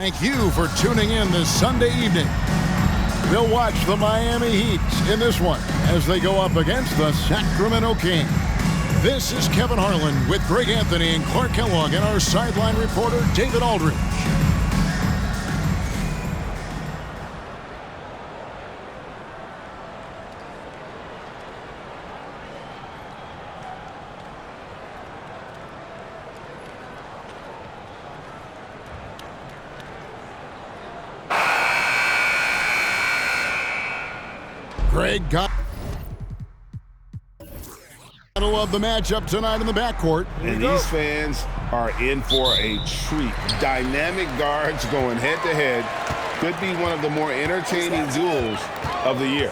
Thank you for tuning in this Sunday evening. We'll watch the Miami Heat in this one as they go up against the Sacramento Kings. This is Kevin Harlan with Greg Anthony and Clark Kellogg and our sideline reporter David Aldridge. Greg got of the matchup tonight in the backcourt. And these fans are in for a treat. Dynamic guards going head-to-head. Could be one of the more entertaining duels of the year.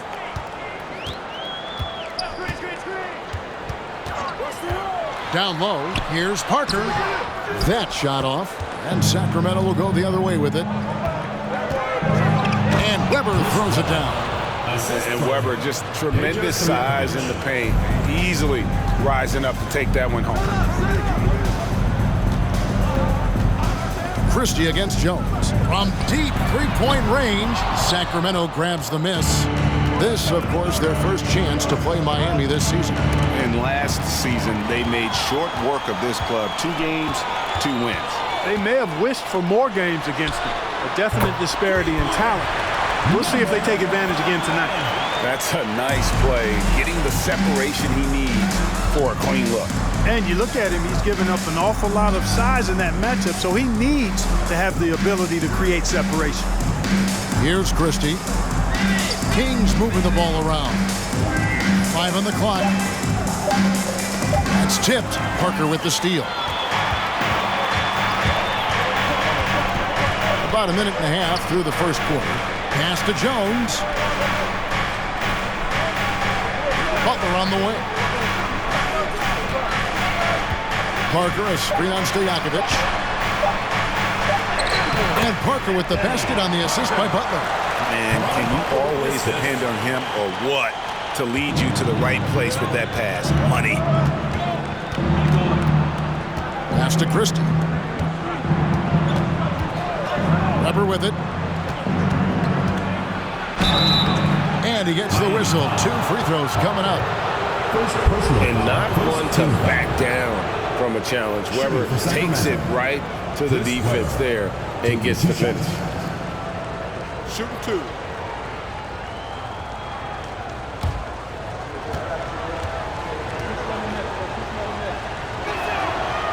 Down low, here's Parker. That shot off, and Sacramento will go the other way with it. And Weber throws it down. And Weber, just tremendous size in the paint, easily rising up to take that one home. Christie against Jones. From deep three-point range, Sacramento grabs the miss. This, of course, their first chance to play Miami this season. And last season, they made short work of this club. 2 games, 2 wins. They may have wished for more games against them. A definite disparity in talent. We'll see if they take advantage again tonight. That's a nice play, getting the separation he needs for a clean look. And you look at him, he's given up an awful lot of size in that matchup, so he needs to have the ability to create separation. Here's Christie. Kings moving the ball around. 5 on the clock. That's tipped. Parker with the steal. About a minute and a half through the first quarter. Pass to Jones. Butler on the wing. Parker, a screen on Stojakovic. And Parker with the basket on the assist by Butler. And can you always depend on him or what to lead you to the right place with that pass? Money. Pass to Christie. Weber with it. And he gets the whistle. 2 free throws coming up. And not one to back down from a challenge. Weber takes it right to the defense there and gets the finish. Shoot 2.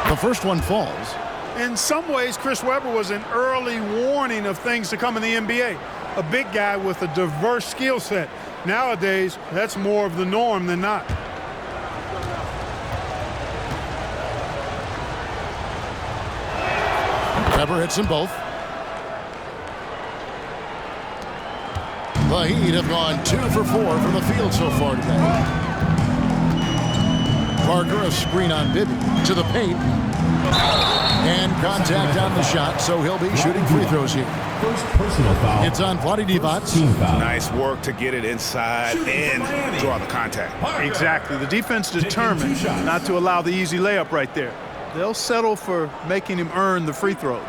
The first one falls. In some ways, Chris Webber was an early warning of things to come in the NBA. A big guy with a diverse skill set. Nowadays, that's more of the norm than not. Weber hits them both. The Heat have gone 2 for 4 from the field so far today. Parker, a screen on Bibby to the paint. And contact on the shot, so he'll be shooting free throws here. First personal foul. It's on Vlade Divac. Nice work to get it inside and draw the contact. Exactly. The defense determined not to allow the easy layup right there. They'll settle for making him earn the free throws.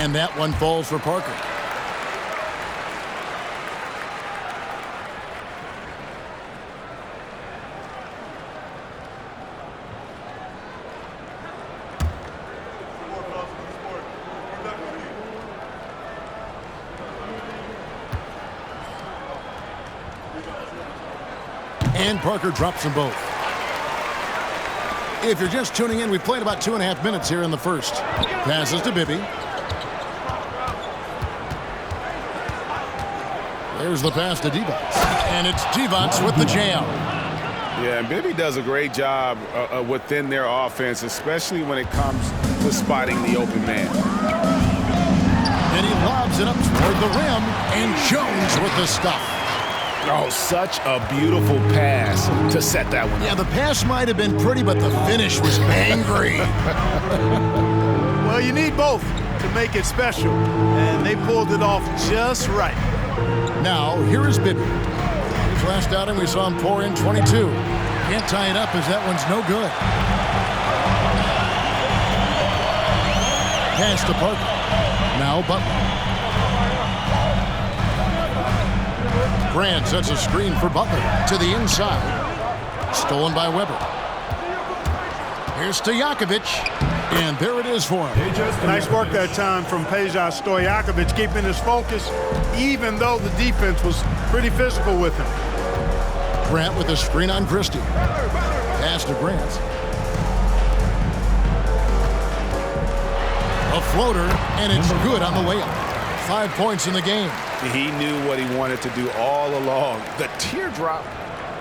And that one falls for Parker. And Parker drops them both. If you're just tuning in, we played about 2.5 minutes here in the first. Passes to Bibby. There's the pass to Divac. And it's Divac with the jam. Yeah, and Bibby does a great job within their offense, especially when it comes to spotting the open man. And he lobs it up toward the rim, and Jones with the stuff. Oh, such a beautiful pass to set that one up. Yeah, the pass might have been pretty, but the finish was angry. Well, you need both to make it special, and they pulled it off just right. Now, here is Bibby. His last outing, we saw him pour in 22. Can't tie it up as that one's no good. Pass to Parker. Now Butler. Grant sets a screen for Butler to the inside. Stolen by Weber. Here's Stojakovic. And there it is for him. Nice work that time from Peja Stojakovic, keeping his focus, even though the defense was pretty physical with him. Grant with a screen on Christie. Pass to Grant. A floater, and it's good on the way up. 5 points in the game. He knew what he wanted to do all along. The teardrop.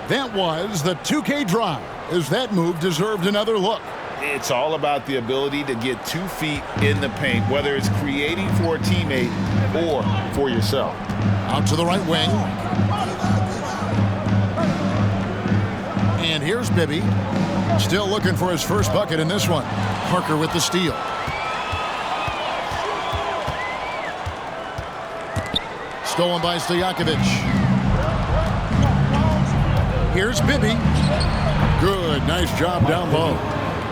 That was the 2K drive, as that move deserved another look. It's all about the ability to get 2 feet in the paint, whether it's creating for a teammate or for yourself. Out to the right wing. And here's Bibby. Still looking for his first bucket in this one. Parker with the steal. Stolen by Stojakovic. Here's Bibby. Good, nice job down low.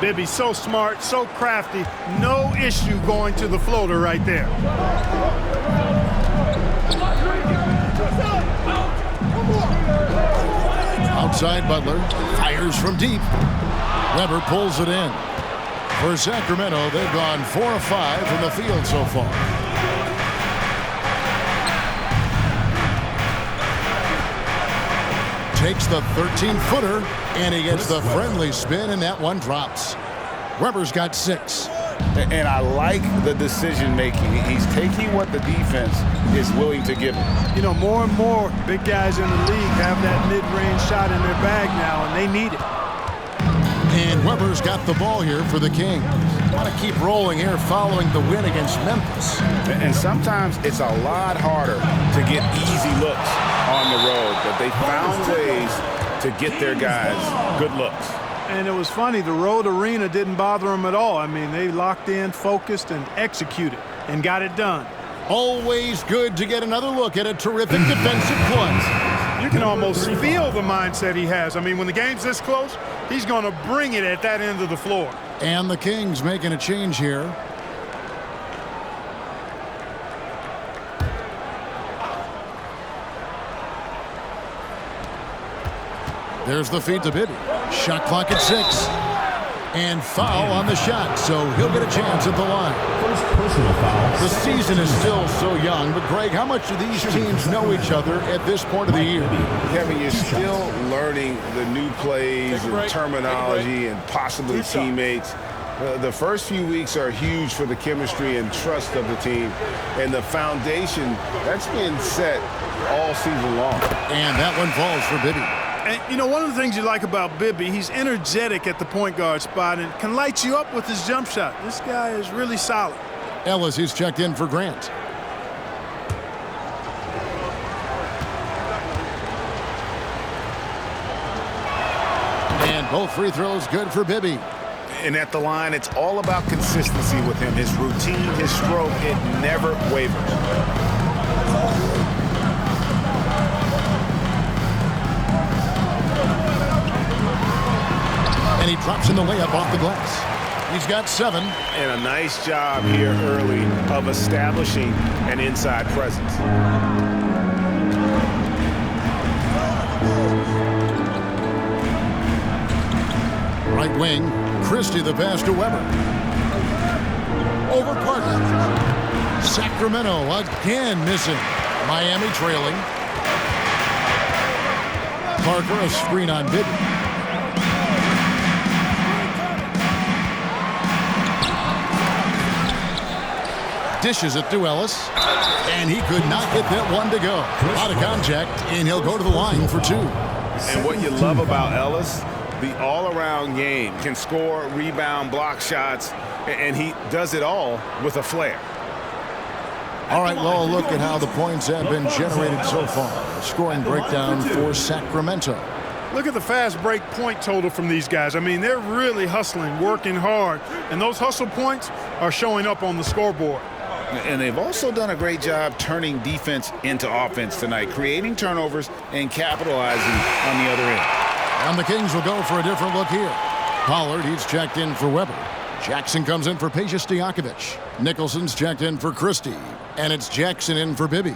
Bibby so smart, so crafty. No issue going to the floater right there. Outside Butler. Fires from deep. Weber pulls it in. For Sacramento, they've gone 4 of 5 from the field so far. Takes the 13-footer, and he gets the friendly spin, and that one drops. Weber's got 6. And I like the decision-making. He's taking what the defense is willing to give him. You know, more and more big guys in the league have that mid-range shot in their bag now, and they need it. And Weber's got the ball here for the Kings. Want to keep rolling here following the win against Memphis. And sometimes it's a lot harder to get easy looks on the road, but they found ways to get their guys good looks. And it was funny, the road arena didn't bother them at all. I mean, they locked in, focused, and executed, and got it done. Always good to get another look at a terrific defensive play. You can almost feel the mindset he has. I mean, when the game's this close, he's going to bring it at that end of the floor. And the Kings making a change here. There's the feed to Bibby. Shot clock at 6. And foul on the shot, so he'll get a chance at the line. First personal foul. The season is still so young, but Greg, how much do these teams know each other at this point of the year? Kevin, you're still learning the new plays and terminology and possibly teammates. The first few weeks are huge for the chemistry and trust of the team. And the foundation, that's been set all season long. And that one falls for Bibby. And, you know, one of the things you like about Bibby, he's energetic at the point guard spot and can light you up with his jump shot. This guy is really solid. Ellis is checked in for Grant. And both free throws good for Bibby. And at the line, it's all about consistency with him. His routine, his stroke, it never wavers. And he drops in the layup off the glass. He's got 7. And a nice job here early of establishing an inside presence. Right wing, Christie the pass to Weber. Over Parker. Sacramento again missing. Miami trailing. Parker a screen on Bibby. Dishes it to Ellis, and he could not get that one to go. Out of contact, and he'll go to the line for 2. And what you love about Ellis, the all-around game, can score, rebound, block shots, and he does it all with a flair. All right, well, a look at how the points have been generated so far. A scoring breakdown for Sacramento. Look at the fast break point total from these guys. I mean, they're really hustling, working hard, and those hustle points are showing up on the scoreboard. And they've also done a great job turning defense into offense tonight, creating turnovers and capitalizing on the other end. And the Kings will go for a different look here. Pollard, he's checked in for Weber. Jackson comes in for Peja Stojakovic. Nicholson's checked in for Christie. And it's Jackson in for Bibby.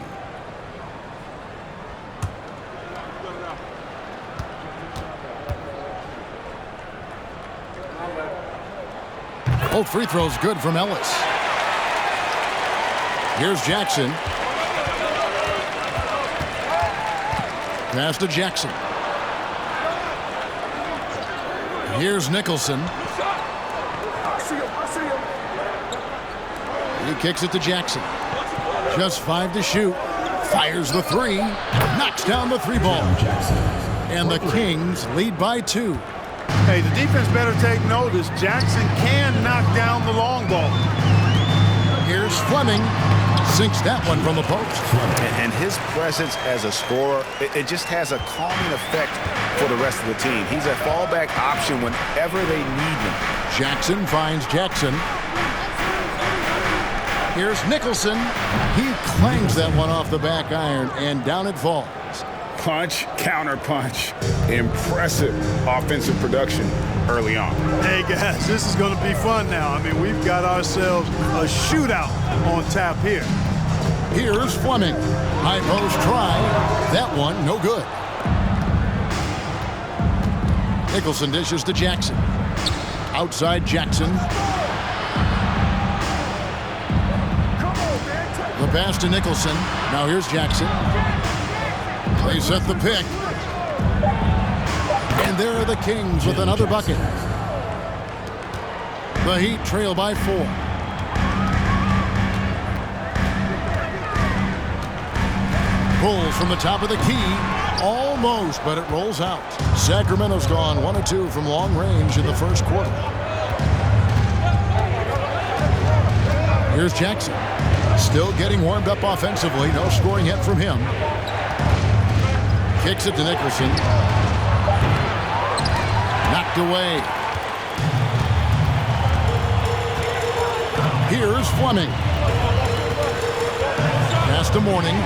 Both free throws good from Ellis. Here's Jackson. Pass to Jackson. Here's Nicholson. He kicks it to Jackson. Just 5 to shoot. Fires the 3. Knocks down the 3 ball. And the Kings lead by 2. Hey, the defense better take notice. Jackson can knock down the long ball. Here's Fleming. Sinks that one from the post. And his presence as a scorer, it just has a calming effect for the rest of the team. He's a fallback option whenever they need him. Jackson finds Jackson. Here's Nicholson. He clangs that one off the back iron, and down it falls. Punch, counter punch. Impressive offensive production early on. Hey, guys, this is going to be fun now. I mean, we've got ourselves a shootout on tap here. Here's Fleming. High post try. That one, no good. Nicholson dishes to Jackson. Outside Jackson. The pass to Nicholson. Now here's Jackson. They set the pick. And there are the Kings with another bucket. The Heat trail by 4. Pulls from the top of the key. Almost, but it rolls out. Sacramento's gone 1 of 2 from long range in the first quarter. Here's Jackson. Still getting warmed up offensively. No scoring yet from him. Kicks it to Nicholson. Knocked away. Here's Fleming. Pass to Mourning.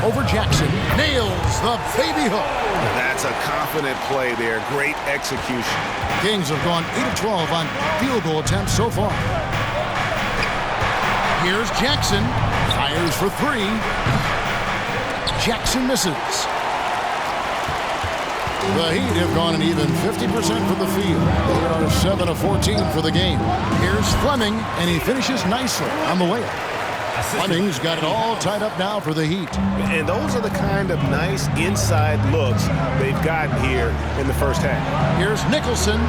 Over Jackson. Nails the baby hook. That's a confident play there. Great execution. Kings have gone 8 of 12 on field goal attempts so far. Here's Jackson. Fires for 3. Jackson misses. The Heat have gone an even 50% from the field. They are 7 of 14 for the game. Here's Fleming, and he finishes nicely on the layup. Fleming's got it all tied up now for the Heat. And those are the kind of nice inside looks they've gotten here in the first half. Here's Nicholson.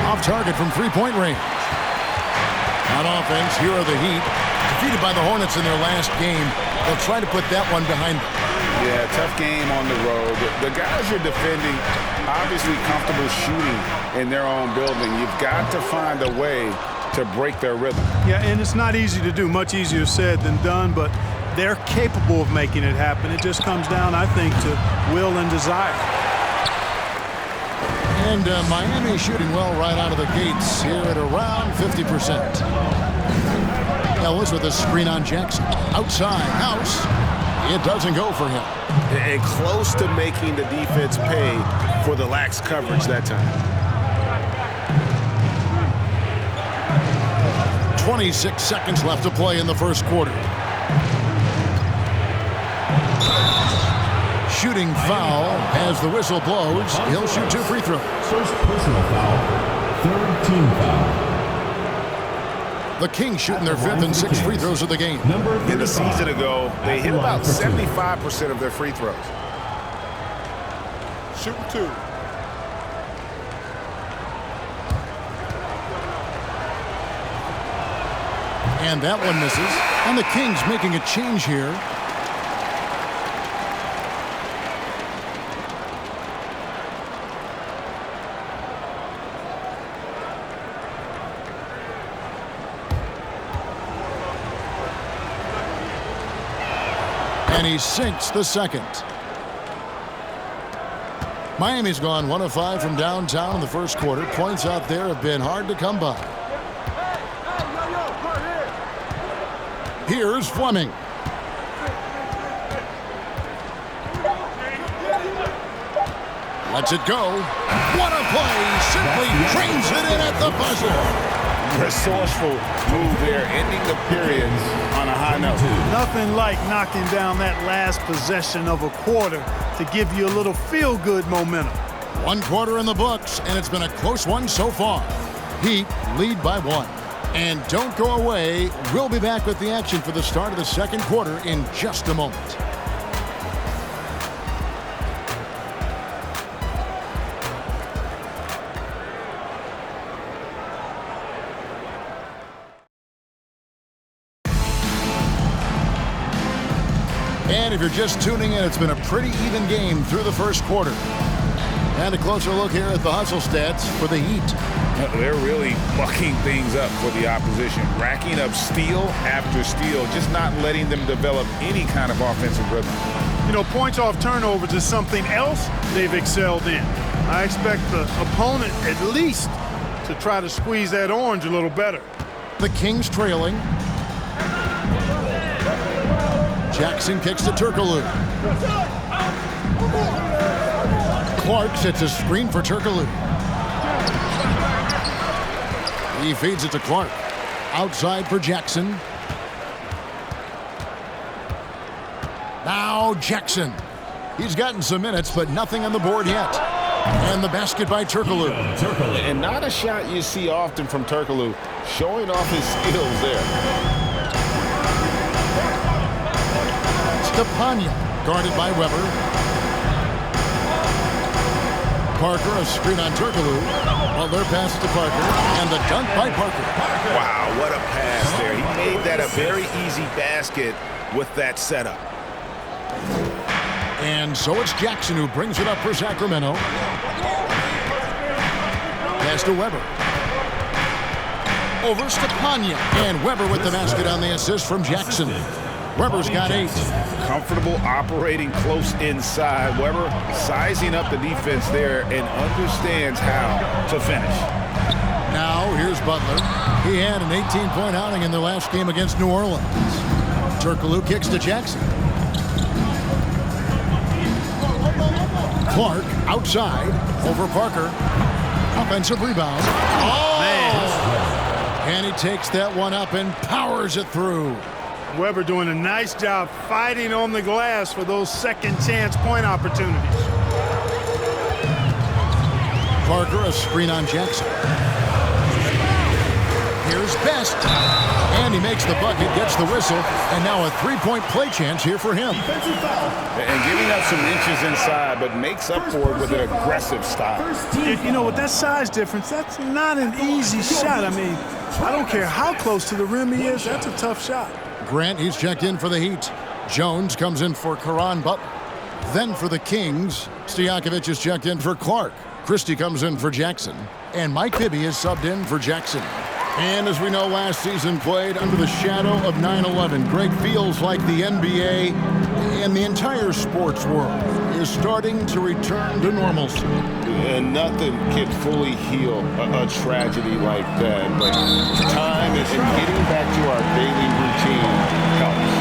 Off target from three-point range. On offense, here are the Heat. Defeated by the Hornets in their last game. They'll try to put that one behind them. Yeah, tough game on the road. The guys are defending, obviously comfortable shooting in their own building. You've got to find a way to break their rhythm. Yeah, and it's not easy to do. Much easier said than done, but they're capable of making it happen. It just comes down, I think, to will and desire. And Miami shooting well right out of the gates here at around 50%. Ellis with a screen on Jackson. Outside, House. It doesn't go for him. And close to making the defense pay for the lax coverage that time. 26 seconds left to play in the first quarter. Shooting foul as the whistle blows. He'll shoot 2 free throws. First personal foul, third team foul. The Kings shooting their 5th and 6th free throws of the game. In a season ago, they hit about 75% of their free throws. Shooting 2. And that one misses. And the Kings making a change here. And he sinks the second. Miami's gone 1 of 5 from downtown in the first quarter. Points out there have been hard to come by. Here's Fleming. Lets it go. What a play. Simply trains it in at the buzzer. Resourceful move there, ending the periods on a high note. Nothing like knocking down that last possession of a quarter to give you a little feel-good momentum. 1 quarter in the books, and it's been a close one so far. Heat lead by 1. And don't go away. We'll be back with the action for the start of the second quarter in just a moment. And if you're just tuning in, it's been a pretty even game through the first quarter. And a closer look here at the hustle stats for the Heat. They're really mucking things up for the opposition, racking up steal after steal, just not letting them develop any kind of offensive rhythm. You know, points off turnovers is something else they've excelled in. I expect the opponent at least to try to squeeze that orange a little better. The Kings trailing. Jackson kicks to Turkoglu. Clark sets a screen for Turkoglu. He feeds it to Clark. Outside for Jackson. Now Jackson. He's gotten some minutes, but nothing on the board yet. And the basket by Turkoglu. And not a shot you see often from Turkoglu, showing off his skills there. Stepanya, guarded by Weber. Parker, a screen on Turkoglu. Butler passes to Parker, and the dunk by Parker. Wow, what a pass there. He made that a very easy basket with that setup. And so it's Jackson who brings it up for Sacramento. Pass to Weber. Over Stepanya, and Weber with the basket on the assist from Jackson. Weber's got 8. Comfortable operating close inside. Weber sizing up the defense there and understands how to finish. Now here's Butler. He had an 18-point outing in the last game against New Orleans. Turkoglu kicks to Jackson. Clark outside over Parker. Offensive rebound. Oh! Man. And he takes that one up and powers it through. Weber doing a nice job fighting on the glass for those second chance point opportunities. Parker, a screen on Jackson. Here's Best. And he makes the bucket, gets the whistle, and now a three-point play chance here for him. And giving up some inches inside, but makes up for it with an aggressive style. You know, with that size difference, that's not an easy shot. I mean, I don't care how close to the rim he is, that's a tough shot. Grant, he's checked in for the Heat. Jones comes in for Caron Butler. Then for the Kings, Stojakovic is checked in for Clark. Christie comes in for Jackson. And Mike Bibby is subbed in for Jackson. And as we know, last season played under the shadow of 9/11. Greg, feels like the NBA and the entire sports world is starting to return to normalcy. And nothing can fully heal a tragedy like that. But time and getting back to our daily routine helps.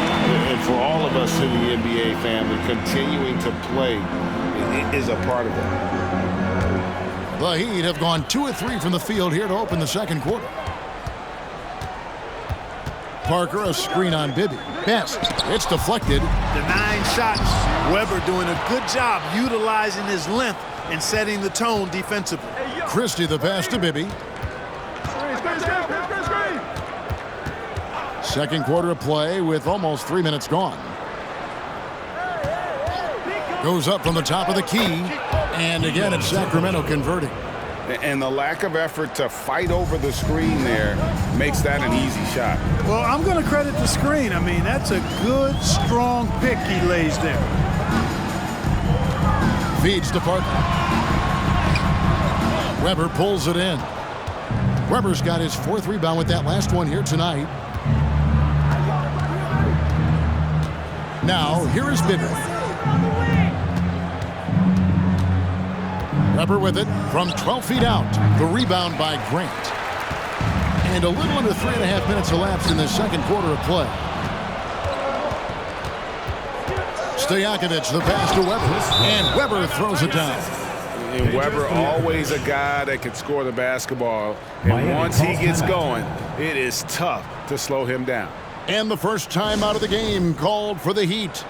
And for all of us in the NBA family, continuing to play is a part of that. The Heat have gone 2 of 3 from the field here to open the second quarter. Parker, a screen on Bibby. Best. It's deflected. Denying shots. Weber doing a good job utilizing his length and setting the tone defensively. Christie the pass to Bibby. Second quarter of play with almost 3 minutes gone. Goes up from the top of the key. And again, it's Sacramento converting. And the lack of effort to fight over the screen there makes that an easy shot. Well, I'm going to credit the screen. I mean, that's a good, strong pick he lays there. Feeds to Parker. Weber pulls it in. Weber's got his 4th rebound with that last one here tonight. Now, here is Bibby. Weber with it from 12 feet out. The rebound by Grant. And a little under 3.5 minutes elapsed in the second quarter of play. Stojakovic, the pass to Weber, and Weber throws it down. And Weber, always a guy that can score the basketball. And once he gets going, it is tough to slow him down. And the first time out of the game called for the Heat.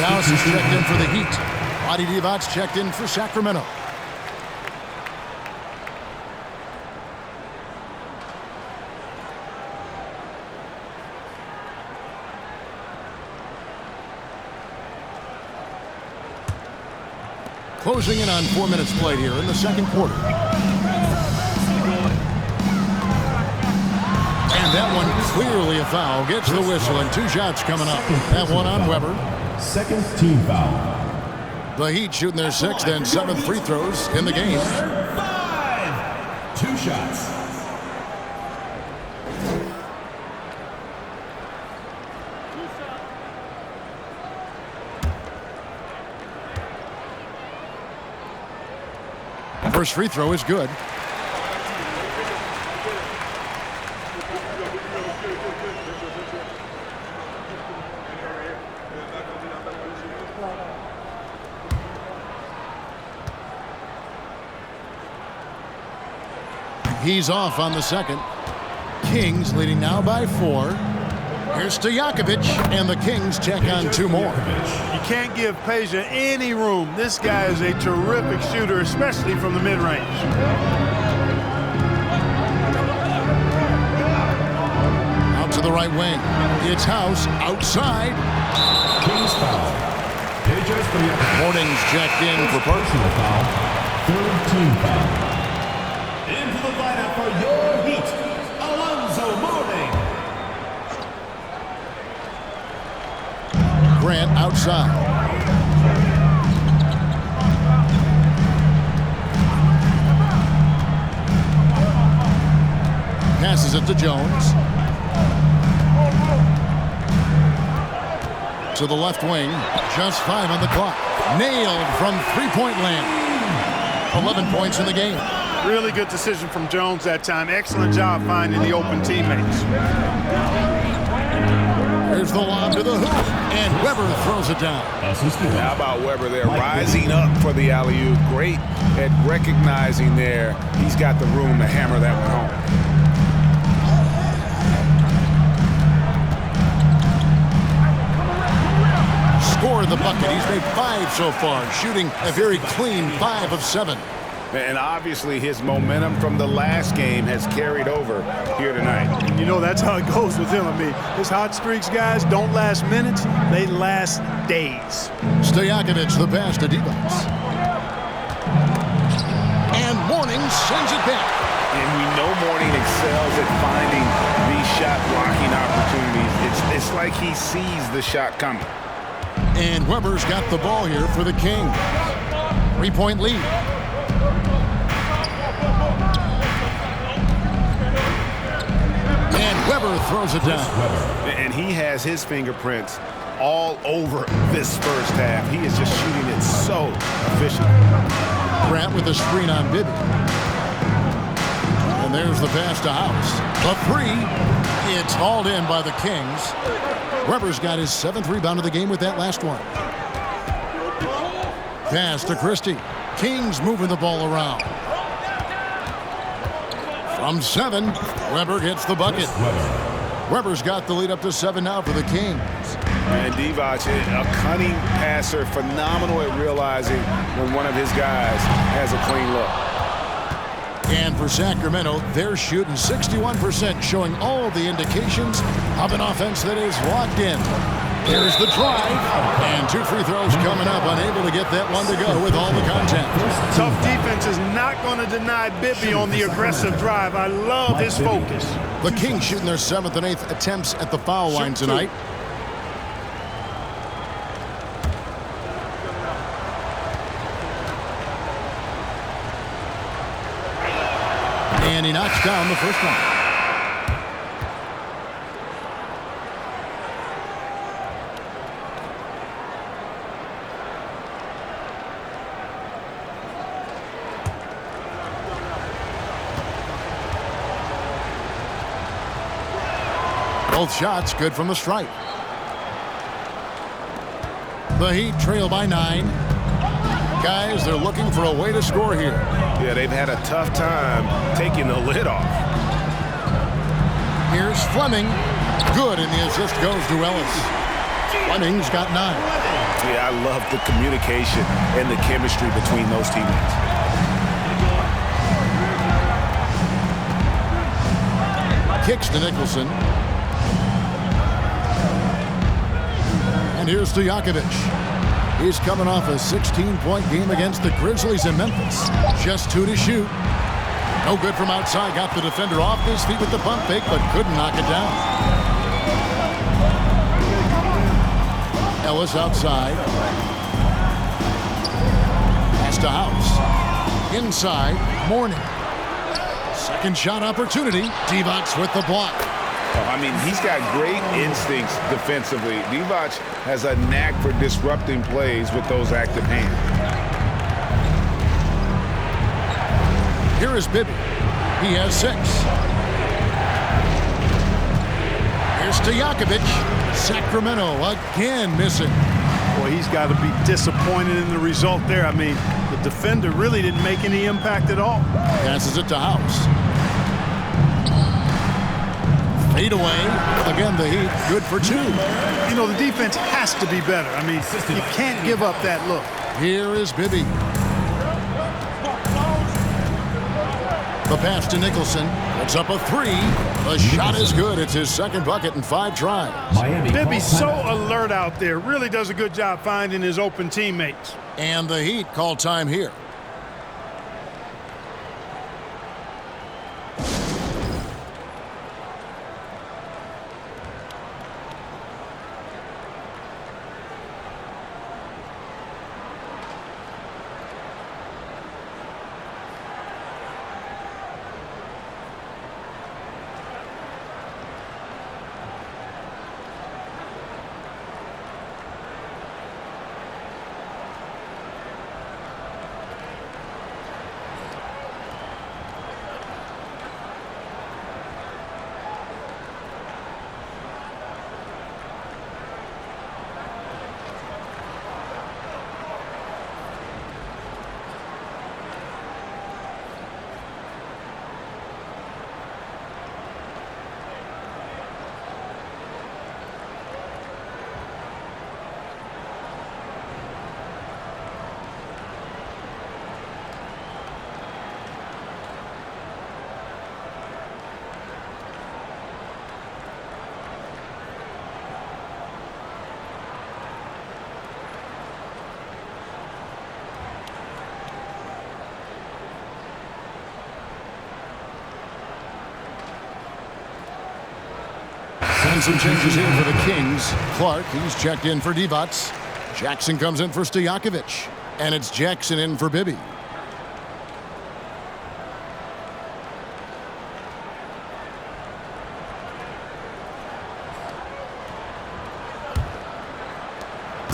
House is checked in for the Heat. Vlade Divac checked in for Sacramento. Closing in on 4 minutes played here in the second quarter. And that one clearly a foul. Gets the whistle and 2 shots coming up. That one on Weber. Second team foul. The Heat shooting their 6th and 7th free throws in the game. 5. 2 shots. First free throw is good. He's off on the second. Kings leading now by 4. Here's Stojakovic, and the Kings check on 2 more. You can't give Peja any room. This guy is a terrific shooter, especially from the mid-range. Out to the right wing. It's House outside. Kings foul. Peja Stojakovic. Morning's checked in for Personal foul. Third team foul. Into the lineup for your Heat, Alonzo Mourning. Grant outside. Passes it to Jones. To the left wing. Just 5 on the clock. Nailed from three-point land. 11 points in the game. Really good decision from Jones that time. Excellent job finding the open teammates. Here's the lob to the hoop, and Weber throws it down. How about Weber there, rising up for the alley-oop. Great at recognizing there. He's got the room to hammer that one home. Scored the bucket. He's made 5 so far, shooting a very clean 5 of 7. And obviously his momentum from the last game has carried over here tonight. You know, that's how it goes with him. I mean, his hot streaks, guys, don't last minutes. They last days. Stojakovic, the pass to Divac. And Mourning sends it back. And we know Mourning excels at finding these shot blocking opportunities. It's like he sees the shot coming. And Weber's got the ball here for the Kings. 3-point lead. And Weber throws it down. And he has his fingerprints all over this first half. He is just shooting it so efficient. Grant with a screen on Bibby. And there's the pass to House. The 3. It's hauled in by the Kings. Weber's got his 7th rebound of the game with that last one. Pass to Christie. Kings moving the ball around. From 7, Weber gets the bucket. Weber's got the lead up to 7 now for the Kings. And Divac, a cunning passer, phenomenal at realizing when one of his guys has a clean look. And for Sacramento, they're shooting 61%, showing all of the indications of an offense that is locked in. Here's the drive, and 2 free throws coming up, unable to get that one to go with all the contact. Tough defense is not going to deny Bibby on the aggressive drive. I love his focus. The Kings shooting their 7th and 8th attempts at the foul line tonight. And he knocks down the first one. Both shots good from the stripe. The Heat trail by 9. Guys, they're looking for a way to score here. Yeah, they've had a tough time taking the lid off. Here's Fleming. Good, and the assist goes to Ellis. Fleming's got 9. Yeah, I love the communication and the chemistry between those teammates. Kicks to Nicholson. And here's to Stojakovic. He's coming off a 16-point game against the Grizzlies in Memphis. Just 2 to shoot. No good from outside. Got the defender off his feet with the pump fake, but couldn't knock it down. Ellis outside. Pass to House. Inside, Mourning. Second shot opportunity. Divac with the block. I mean, he's got great instincts defensively. Divac has a knack for disrupting plays with those active hands. Here is Bibby. He has 6. Here's Stojakovic. Sacramento again missing. Boy, he's got to be disappointed in the result there. I mean, the defender really didn't make any impact at all. Passes it to House. Fade away. Again, the Heat good for 2. You know, the defense has to be better. I mean, you can't give up that look. Here is Bibby. The pass to Nicholson. Puts up a 3. The shot is good. It's his 2nd bucket in 5 tries. Bibby's so alert out there. Really does a good job finding his open teammates. And the Heat call time here. And some changes in for the Kings. Clark, he's checked in for Divac. Jackson comes in for Stojakovic. And it's Jackson in for Bibby.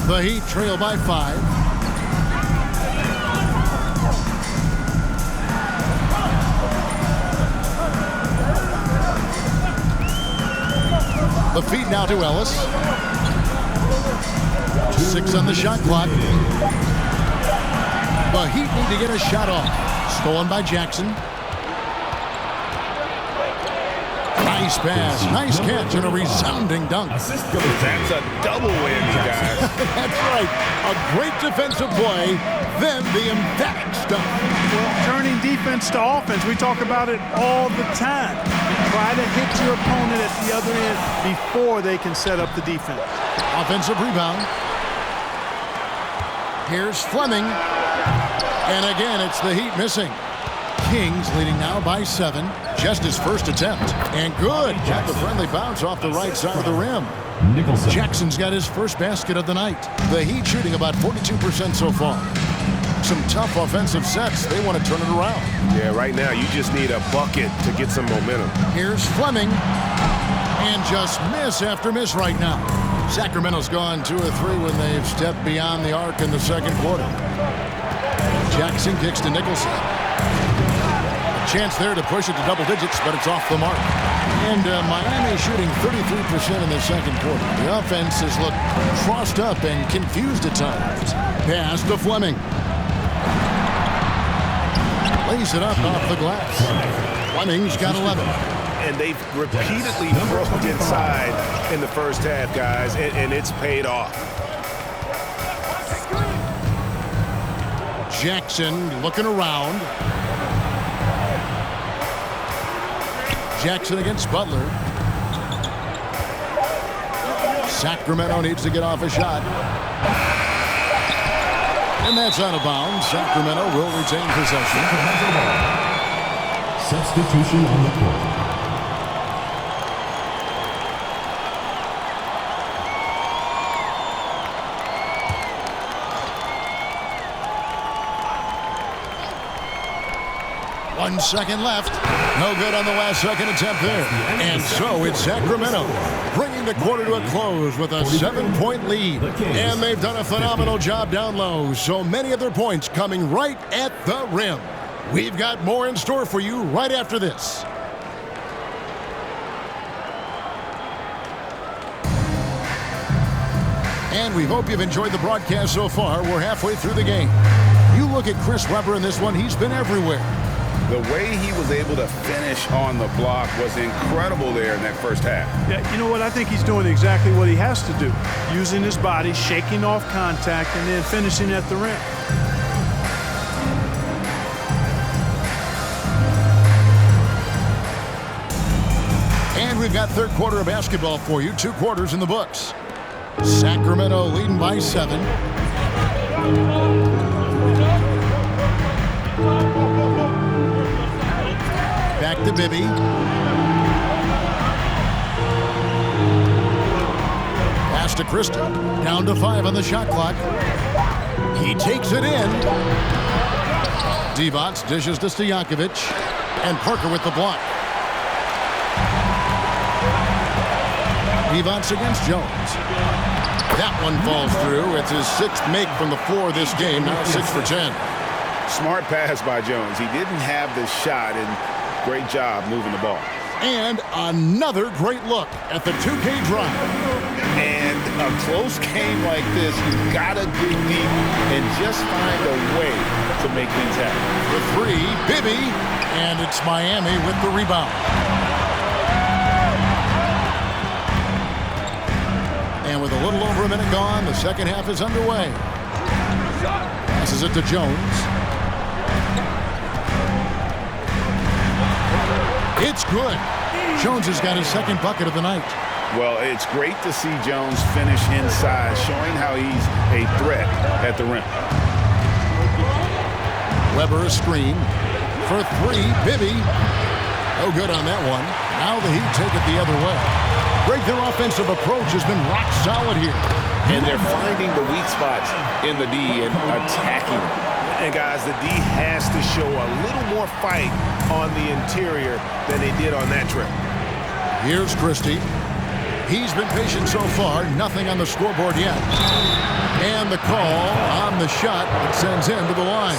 The Heat trail by 5. The feed now to Ellis. 6 on the shot clock. The Heat need to get a shot off. Stolen by Jackson. Nice pass, nice catch, and a resounding dunk. That's a double whammy, guys. That's right. A great defensive play, then the emphatic stuff. Well, turning defense to offense, we talk about it all the time. Try to hit your opponent at the other end before they can set up the defense. Offensive rebound. Here's Fleming. And again, it's the Heat missing. Kings leading now by 7. Just his first attempt. And good. Got the friendly bounce off the right side of the rim. Nicholson. Jackson's got his first basket of the night. The Heat shooting about 42% so far. Some tough offensive sets. They want to turn it around. Yeah, right now you just need a bucket to get some momentum. Here's Fleming. And just miss after miss right now. Sacramento's gone 2 of 3 when they've stepped beyond the arc in the second quarter. Jackson kicks to Nicholson. Chance there to push it to double digits, but it's off the mark. And Miami shooting 33% in the second quarter. The offense has looked crossed up and confused at times. Pass to Fleming. Lays it up off the glass. Fleming's got 11. And they've repeatedly broke inside in the first half, guys, and it's paid off. Jackson looking around. Jackson against Butler. Sacramento needs to get off a shot. And that's out of bounds. Sacramento will retain possession. Substitution on the court. One second left. No good on the last second attempt there. And so it's Sacramento bringing the quarter to a close with a 7-point lead. And they've done a phenomenal job down low. So many of their points coming right at the rim. We've got more in store for you right after this. And we hope you've enjoyed the broadcast so far. We're halfway through the game. You look at Chris Webber in this one, he's been everywhere. The way he was able to finish on the block was incredible there in that first half. Yeah, you know what? I think he's doing exactly what he has to do. Using his body, shaking off contact, and then finishing at the rim. And we've got third quarter of basketball for you. 2 quarters in the books. Sacramento leading by 7. Back to Bibby. Pass to Christie. Down to 5 on the shot clock. He takes it in. Divac dishes to Stojakovic. And Parker with the block. Divac against Jones. That one falls through. It's his 6th make from the floor this game. Now 6 for 10. Smart pass by Jones. He didn't have the shot, and great job moving the ball. And another great look at the 2K drive. And a close game like this, you gotta dig deep and just find a way to make things happen. The 3, Bibby, and it's Miami with the rebound. And with a little over a minute gone, the second half is underway. Passes it to Jones. It's good. Jones has got his 2nd bucket of the night. Well, it's great to see Jones finish inside, showing how he's a threat at the rim. Webber a screen. For 3, Bibby. No good on that one. Now the Heat take it the other way. Their offensive approach has been rock solid here. And they're finding the weak spots in the D and attacking. And guys, the D has to show a little more fight on the interior than they did on that trip. Here's Christie. He's been patient so far. Nothing on the scoreboard yet. And the call on the shot that sends him to the line.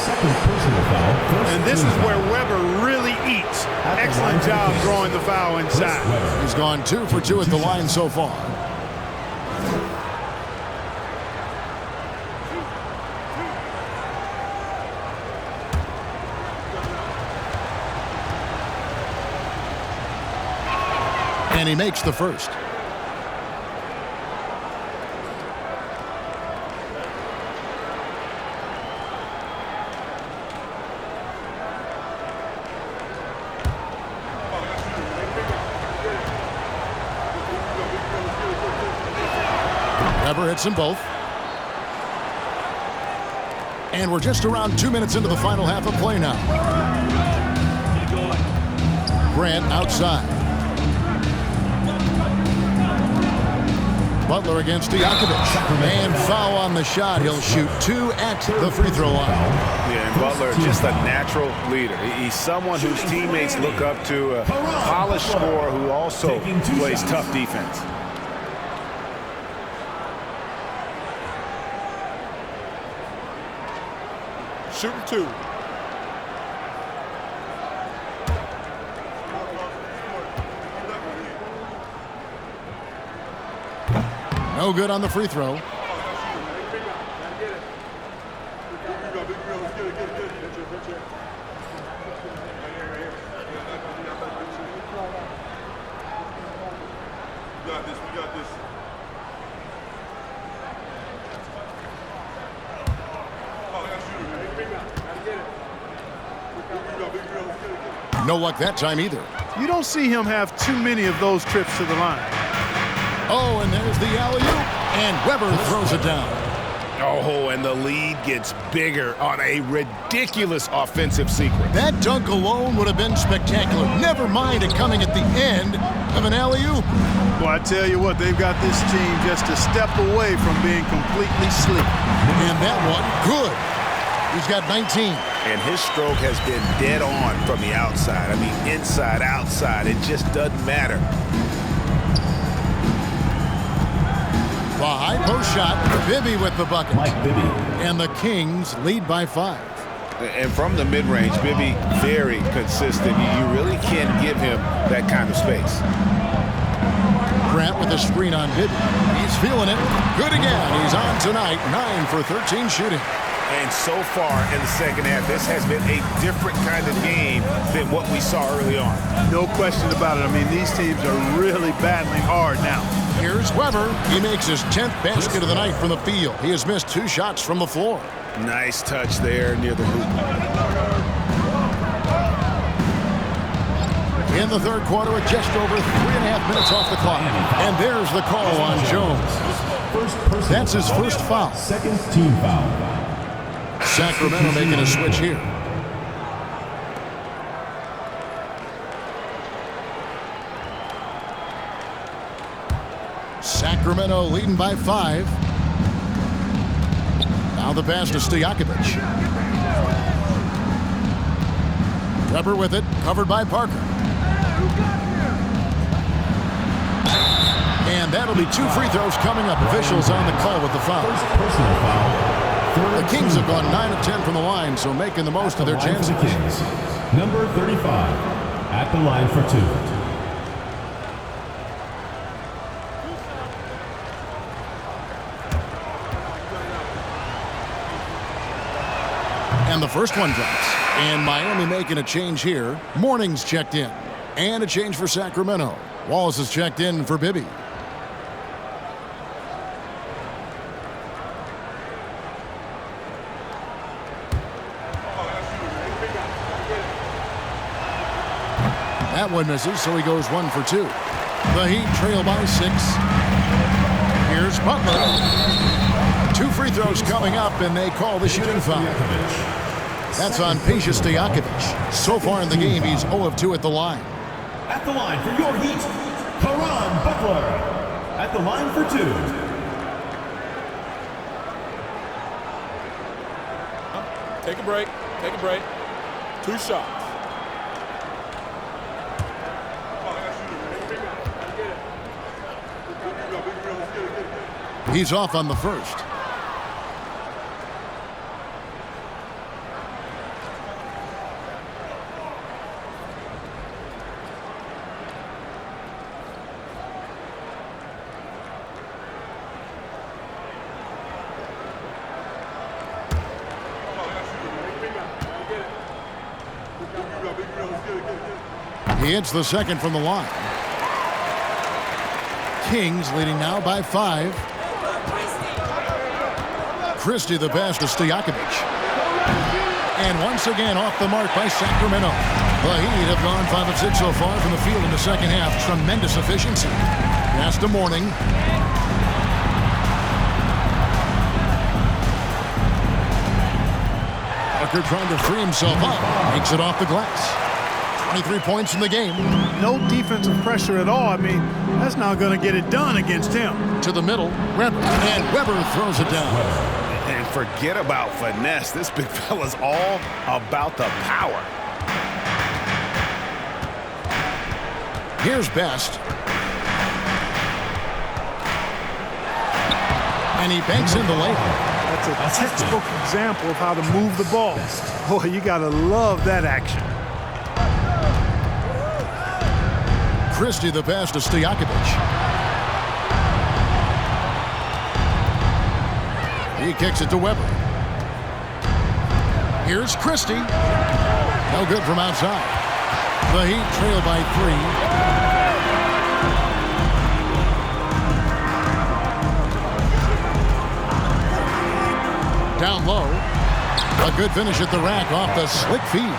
And this is where Webber really eats. Excellent job throwing the foul inside. He's gone 2 for 2 at the line so far. And he makes the first. Weber hits them both. And we're just around 2 minutes into the final half of play now. Grant outside. Butler against Stojakovic. And foul on the shot. He'll shoot 2 at the free throw line. Yeah, and Butler, just a natural leader. He's someone whose teammates look up to, a polished scorer who also plays tough defense. Shooting 2. No good on the free throw. No luck that time either. You don't see him have too many of those trips to the line. Oh, and there's the alley-oop. And Weber throws it down. Oh, and the lead gets bigger on a ridiculous offensive sequence. That dunk alone would have been spectacular. Never mind it coming at the end of an alley-oop. Well, I tell you what, they've got this team just a step away from being completely sleep. And that one, good. He's got 19. And his stroke has been dead on from the outside. I mean, inside, outside, it just doesn't matter. The high post shot, Bibby with the bucket. And the Kings lead by 5. And from the mid-range, Bibby very consistent. You really can't give him that kind of space. Grant with a screen on Bibby. He's feeling it. Good again. He's on tonight. 9 for 13 shooting. And so far in the second half, this has been a different kind of game than what we saw early on. No question about it. I mean, these teams are really battling hard now. Here's Weber. He makes his 10th basket of the night from the field. He has missed 2 shots from the floor. Nice touch there near the hoop. In the third quarter, with just over 3.5 minutes off the clock. And there's the call on Jones. That's his first foul. Second team foul. Sacramento making a switch here. Sacramento leading by 5. Now the pass to Stojakovic. Weber with it, covered by Parker. And that'll be 2 free throws coming up. Officials on the call with the foul. First personal foul. The Kings have gone 9 of 10 from the line, so making the most of their chances. Kings. Number 35 at the line for 2. And the first one drops. And Miami making a change here. Morning's checked in. And a change for Sacramento. Wallace is checked in for Bibby. That one misses, so he goes 1 for 2. The Heat trail by 6. Here's Butler. 2 free throws coming up, and they call the shooting foul. That's on Stojakovic. So far in the game, he's 0 of 2 at the line. At the line for your Heat, Caron Butler. At the line for 2. Take a break. Take a break. 2 shots. He's off on the first. He hits the second from the line. Kings leading now by 5. Christie the pass to Stojakovic. And once again off the mark by Sacramento. The Heat have gone 5 of 6 so far from the field in the second half. Tremendous efficiency. Pass to Mourning. Parker trying to free himself up. Makes it off the glass. 23 points in the game. No defensive pressure at all. I mean, that's not going to get it done against him. To the middle. Weber. And Weber throws it down. And forget about finesse. This big fella's all about the power. Here's Best. And he banks in the layup. That's a textbook example of how to move the ball. Boy, you got to love that action. Christie the pass to Stojakovic. He kicks it to Weber. Here's Christie. No good from outside. The Heat trail by 3. Down low. A good finish at the rack off the slick feed.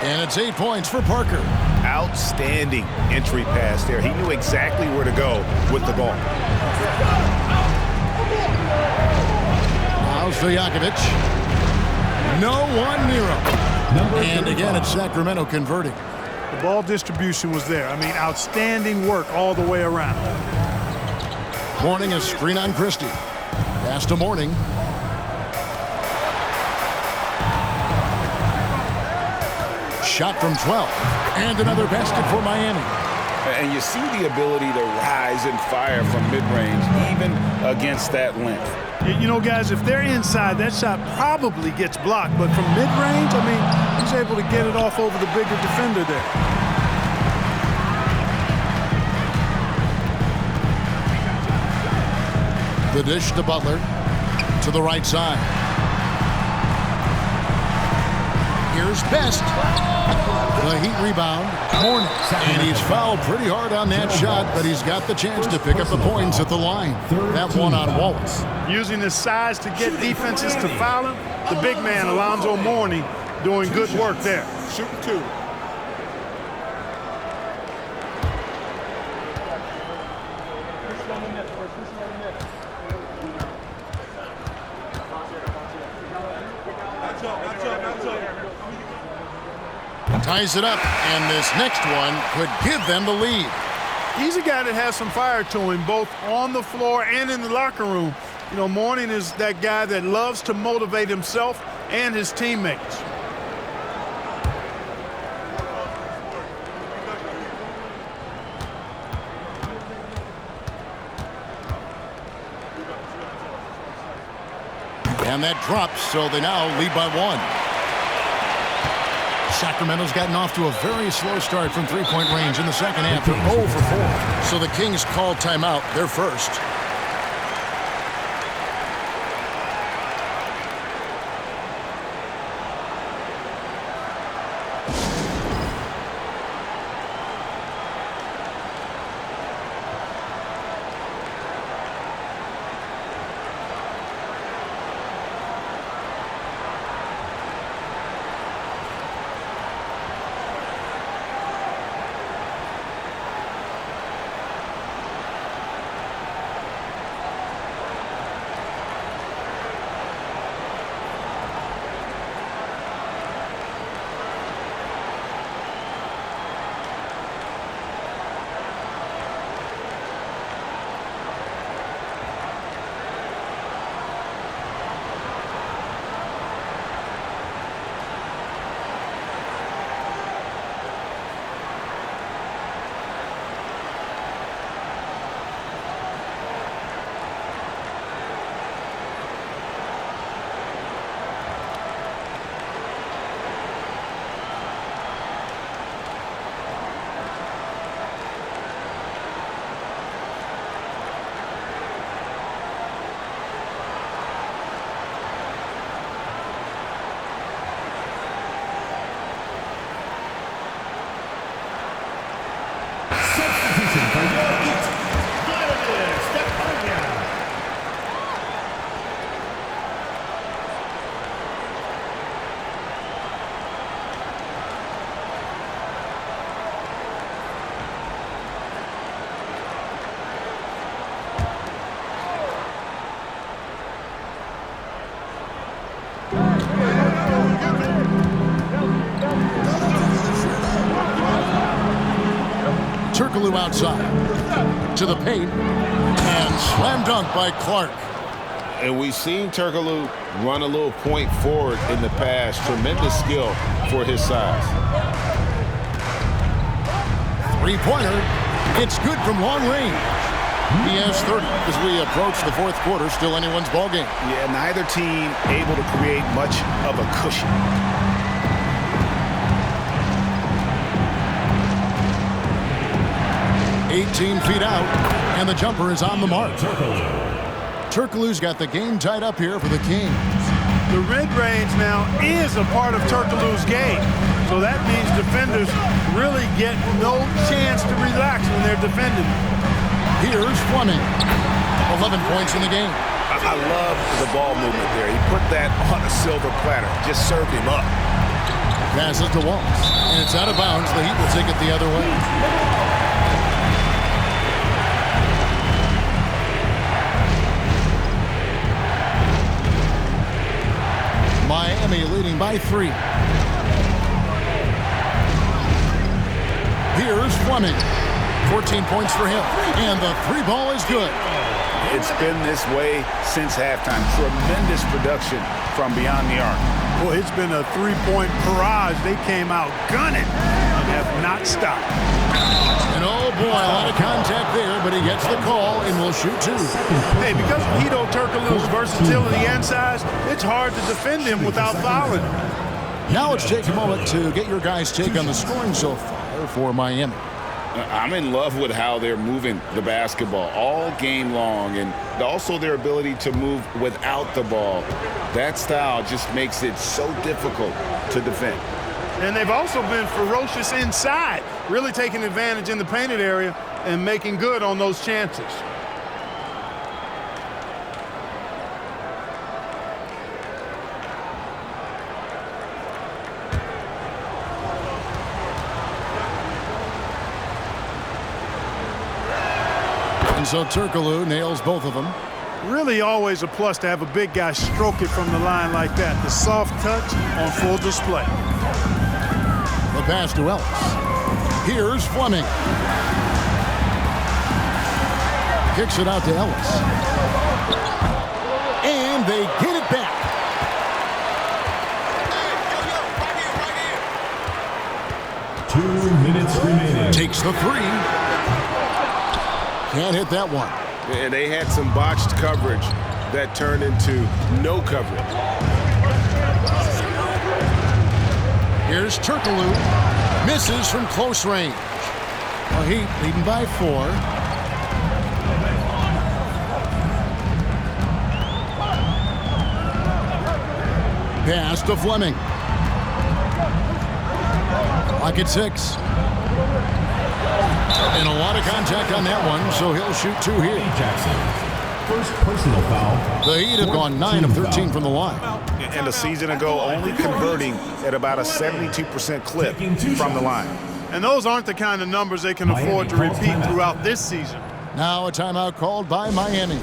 And it's 8 points for Parker. Outstanding entry pass there. He knew exactly where to go with the ball. Now Stojakovic. No one near him. And again, it's Sacramento converting. The ball distribution was there. I mean, outstanding work all the way around. Mourning a screen on Christie. Pass to Mourning. Shot from 12. And another basket for Miami. And you see the ability to rise and fire from mid-range, even against that length. You know, guys, if they're inside, that shot probably gets blocked. But from mid-range, I mean, he's able to get it off over the bigger defender there. The dish to Butler. To the right side. Here's Best. The Heat rebound. Mourning. And he's fouled pretty hard on that shot, but he's got the chance to pick up the points at the line. That one on Wallace. Using his size to get defenses to foul him. The big man, Alonzo Mourning, doing good work there. Shooting 2. Ties it up, and this next one could give them the lead. He's a guy that has some fire to him, both on the floor and in the locker room. You know, Mourning is that guy that loves to motivate himself and his teammates. And that drops, so they now lead by 1. Sacramento's gotten off to a very slow start from three-point range in the second half. They're 0 for 4. So the Kings call timeout. They're first. Turkoglu outside. To the paint. And slam dunk by Clark. And we've seen Turkoglu run a little point forward in the past. Tremendous skill for his size. Three-pointer. It's good from long range. He has 30 as we approach the fourth quarter. Still anyone's ball game. Yeah, neither team able to create much of a cushion. "18 feet out, and the jumper is on the mark. Turkoglu's got the game tied up here for the Kings. The mid-range now is a part of Turkoglu's game. So that means defenders really get no chance to relax when they're defending. Here's Fleming. 11 points in the game. I love the ball movement there. He put that on a silver platter. Just served him up. Passes to Walsh. And it's out of bounds. The Heat will take it the other way. Miami leading by 3. Here's Fleming. 14 points for him. And the three ball is good. It's been this way since halftime. Tremendous production from beyond the arc. Well, it's been a three-point barrage. They came out gunning and have not stopped. And oh boy, a lot of contact there, but he gets the call and will shoot 2. Hey, because of Hedo Turkoglu's versatility and size, it's hard to defend him without fouling. Now let's take a moment to get your guys' take on the scoring so far for Miami. I'm in love with how they're moving the basketball all game long, and also their ability to move without the ball. That style just makes it so difficult to defend. And they've also been ferocious inside, really taking advantage in the painted area and making good on those chances. And so Turkoglu nails both of them. Really always a plus to have a big guy stroke it from the line like that. The soft touch on full display. The pass to Ellis. Here's Fleming. Kicks it out to Ellis. And they get it back. Hey, 2 minutes remaining. Takes the three. Can't hit that one. And they had some botched coverage that turned into no coverage. Here's Turkoglu. Misses from close range. The Heat leading by 4. Pass to Fleming. Clock at 6. And a lot of contact on that one, so he'll shoot 2 here. Jackson. First personal foul. The Heat have gone 9 of 13 from the line. And a season ago, only converting at about a 72% clip from the line. And those aren't the kind of numbers they can afford to repeat throughout this season. Now a timeout called by Miami.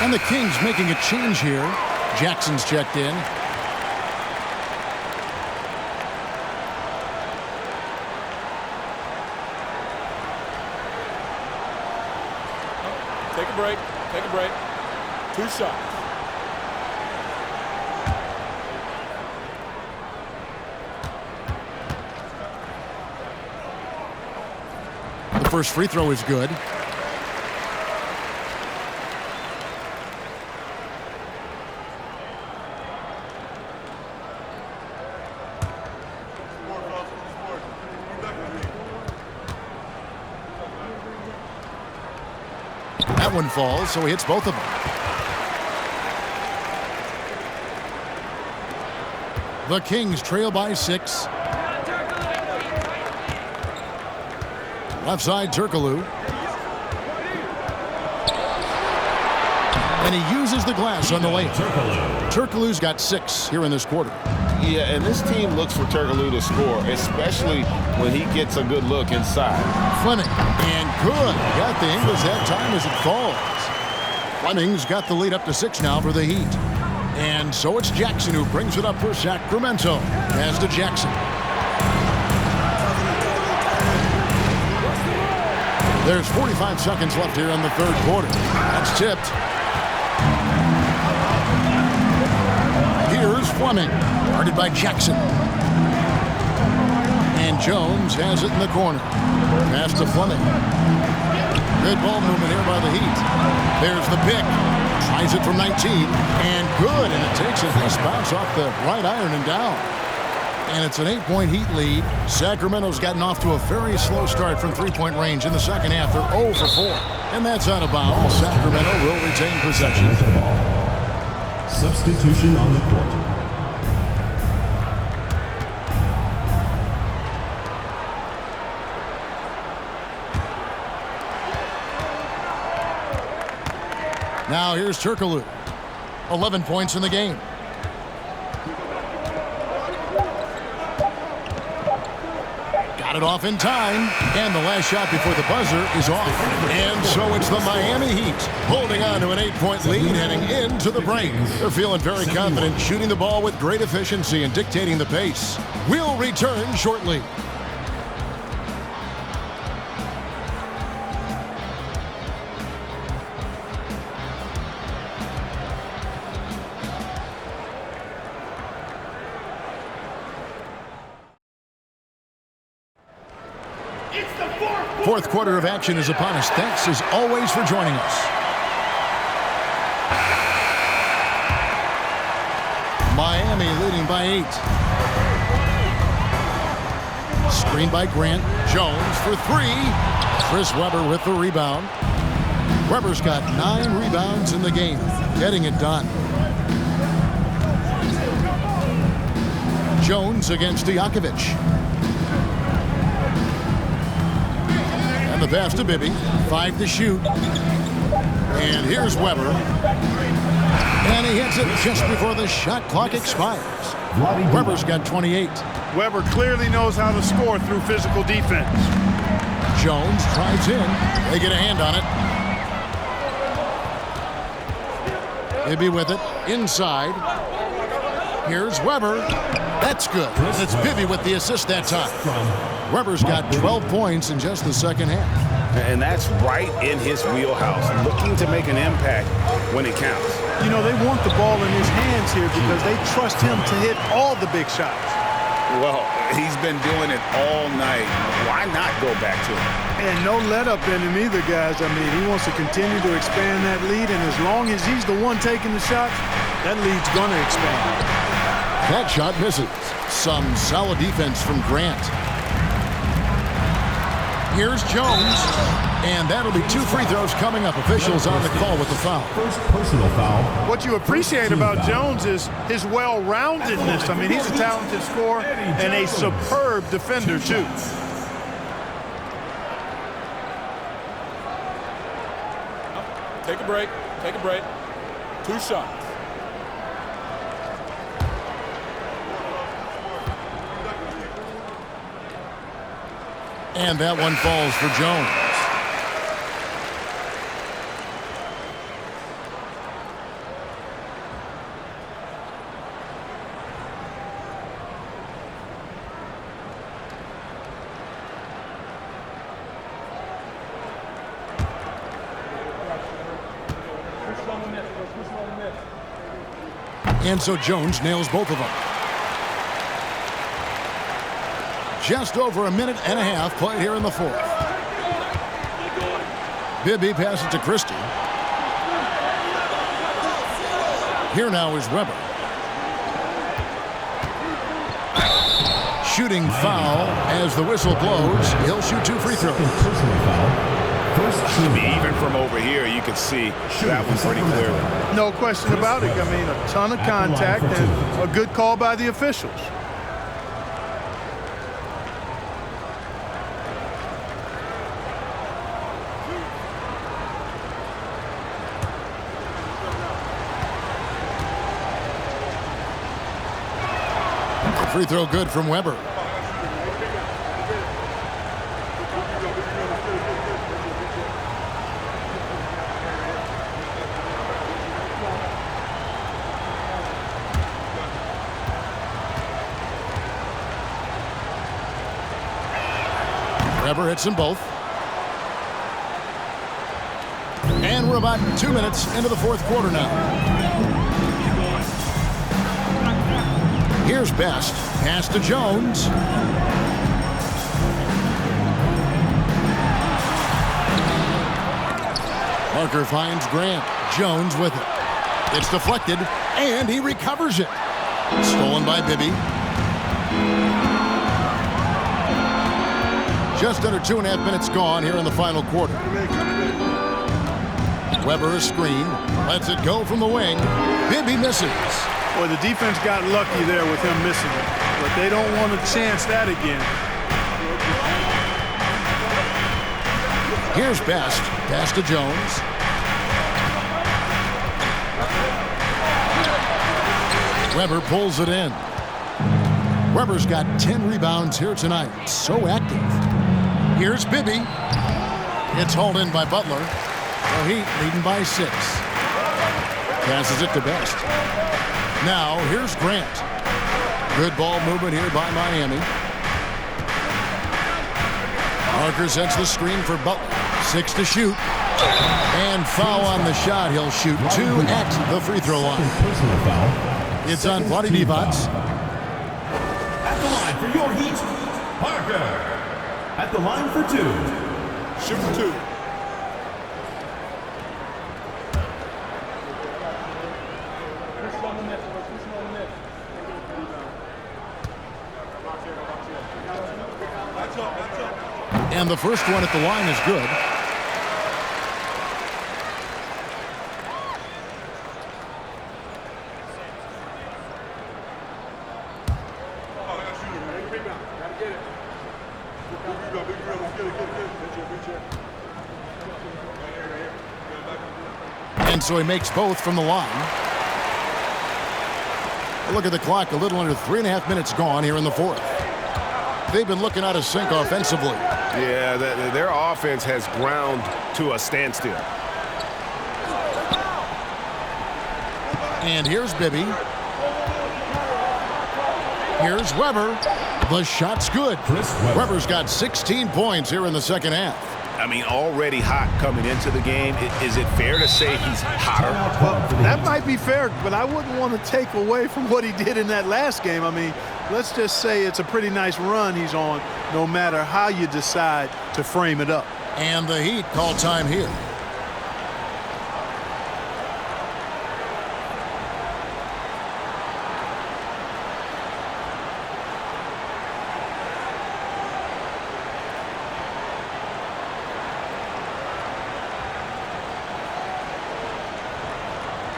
And the Kings making a change here. Jackson's checked in. a break. Take a break. 2 shots. The first free throw is good. That one falls, so he hits both of them. The Kings trail by 6. Left side, Turkoglu. And he uses the glass on the layup. Turkoglu's got 6 here in this quarter. Yeah, and this team looks for Turkoglu to score, especially when he gets a good look inside. Fleming, and good. Got the Ingles that time as it falls. Fleming's got the lead up to 6 now for the Heat. And so it's Jackson who brings it up for Sacramento. As to Jackson. There's 45 seconds left here in the third quarter. That's tipped. Here's Fleming, guarded by Jackson. And Jones has it in the corner. Pass to Fleming. Good ball movement here by the Heat. There's the pick. Tries it from 19. And good. And it takes a nice bounce off the right iron and down. And it's an 8-point Heat lead. Sacramento's gotten off to a very slow start from three-point range in the second half. They're 0 for 4. And that's out of bounds. Sacramento will retain possession. Substitution on the court. Now here's Turkoglu. 11 points in the game. Got it off in time, and the last shot before the buzzer is off. And so it's the Miami Heat holding on to an 8-point lead heading into the break. They're feeling very confident, shooting the ball with great efficiency and dictating the pace. We'll return shortly. Fourth quarter of action is upon us. Thanks as always for joining us. Miami leading by 8. Screen by Grant. Jones for 3. Chris Webber with the rebound. Webber's got 9 rebounds in the game, getting it done. Jones against Stojakovic. The pass to Bibby. 5 to shoot. And here's Webber. And he hits it just before the shot clock expires. Webber's got 28. Webber clearly knows how to score through physical defense. Jones drives in. They get a hand on it. Bibby with it. Inside. Here's Webber. That's good. It's Bibby with the assist that time. Webber's got 12 points in just the second half. And that's right in his wheelhouse, looking to make an impact when it counts. You know, they want the ball in his hands here because they trust him to hit all the big shots. Well, he's been doing it all night. Why not go back to him? And no let up in him either, guys. I mean, he wants to continue to expand that lead, and as long as he's the one taking the shots, that lead's going to expand. That shot misses. Some solid defense from Grant. Here's Jones, and that'll be 2 free throws coming up. Officials on the call with the foul. First personal foul. What you appreciate about Jones is his well-roundedness. I mean, he's a talented scorer and a superb defender, too. Take a break. Take a break. 2 shots. And that one falls for Jones. And so Jones nails both of them. Just over a minute and a half played here in the fourth. Bibby passes to Christie. Here now is Weber. Shooting foul as the whistle blows. He'll shoot 2 free throws. Even from over here, you can see that was pretty clear. No question about it. I mean, a ton of contact and a good call by the officials. Free throw good from Weber. Weber hits them both. And we're about 2 minutes into the fourth quarter now. Here's Best. Pass to Jones. Parker finds Grant. Jones with it. It's deflected, and he recovers it. Stolen by Bibby. Just under 2.5 minutes gone here in the final quarter. Weber a screen. Lets it go from the wing. Bibby misses. Boy, the defense got lucky there with him missing it, but they don't want to chance that again. Here's Best. Pass to Jones. Weber pulls it in. Weber's got 10 rebounds here tonight. So active. Here's Bibby. It's hauled in by Butler. The Heat leading by 6. Passes it to Best. Now, here's Grant. Good ball movement here by Miami. Parker sets the screen for Butler. 6 to shoot. And foul on the shot. He'll shoot 2 at the free throw line. It's on Vlade Divac. At the line for your Heat, Parker. At the line for 2. Shoot for 2. And the first one at the line is good. And so he makes both from the line. Look at the clock, a little under 3.5 minutes gone here in the fourth. They've been looking out of sync offensively. Yeah, their offense has ground to a standstill. And here's Bibby. Here's Weber. The shot's good. Weber's got 16 points here in the second half. I mean, already hot coming into the game. Is it fair to say he's hotter? Well, that might be fair, but I wouldn't want to take away from what he did in that last game. I mean, let's just say it's a pretty nice run he's on, no matter how you decide to frame it up. And the Heat call time here.